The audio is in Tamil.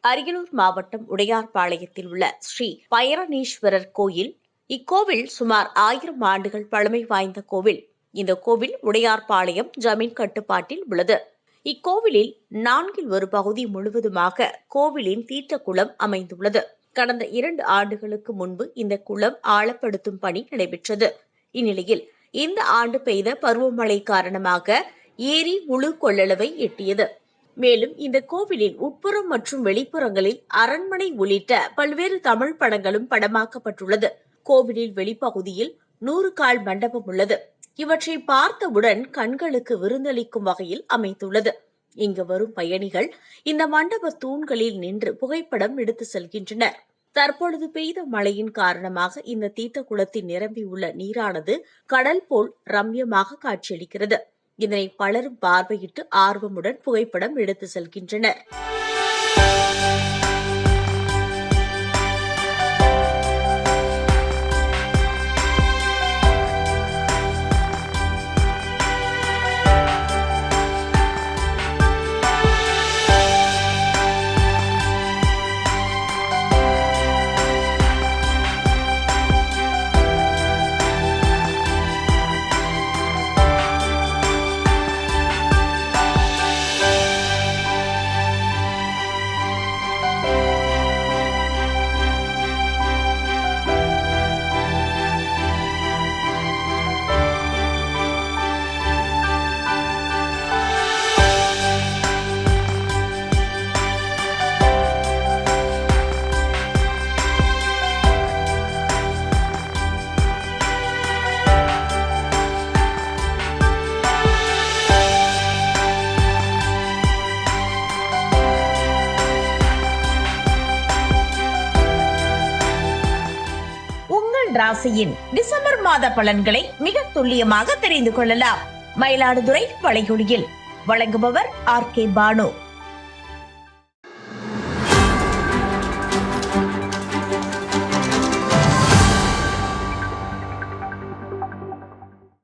அரியலூர் மாவட்டம் உடையார்பாளையத்தில் உள்ள ஸ்ரீ பைரநீஸ்வரர் கோயில். இக்கோவில் சுமார் 1000 ஆண்டுகள் பழமை வாய்ந்த கோவில். இந்த கோவில் உடையார்பாளையம் ஜமீன் கட்டுப்பாட்டில் உள்ளது. இக்கோவிலில் 4 ஒரு பகுதி முழுவதுமாக கோவிலின் தீர்த்த குளம் அமைந்துள்ளது. கடந்த 2 ஆண்டுகளுக்கு முன்பு இந்த குளம் ஆழப்படுத்தும் பணி நடைபெற்றது. இந்நிலையில் இந்த ஆண்டு பெய்த பருவமழை காரணமாக ஏரி முழு கொள்ளளவை எட்டியது. மேலும் இந்த கோவிலின் உட்புறம் மற்றும் வெளிப்புறங்களில் அரண்மனை உள்ளிட்ட பல்வேறு தமிழ் படங்களும் படமாக்கப்பட்டுள்ளது. கோவிலில் வெளிப்பகுதியில் 100 கால் மண்டபம் உள்ளது. இவற்றை பார்த்தவுடன் கண்களுக்கு விருந்தளிக்கும் வகையில் அமைந்துள்ளது. இங்கு வரும் பயணிகள் இந்த மண்டப தூண்களில் நின்று புகைப்படம் எடுத்து செல்கின்றனர். தற்பொழுது பெய்த மழையின் காரணமாக இந்த தீர்த்த குளத்தில் நிரம்பியுள்ள நீரானது கடல் போல் ரம்யமாக காட்சியளிக்கிறது. இதனை பலரும் பார்வையிட்டு ஆர்வமுடன் புகைப்படம் எடுத்து செல்கின்றனர். ராசியின் டிசம்பர் மாத பலன்களை மிக துல்லியமாக தெரிந்து கொள்ளலாம். மயிலாடுதுறை வளைகுடியில் வழங்குபவர் ஆர்.கே. பானு.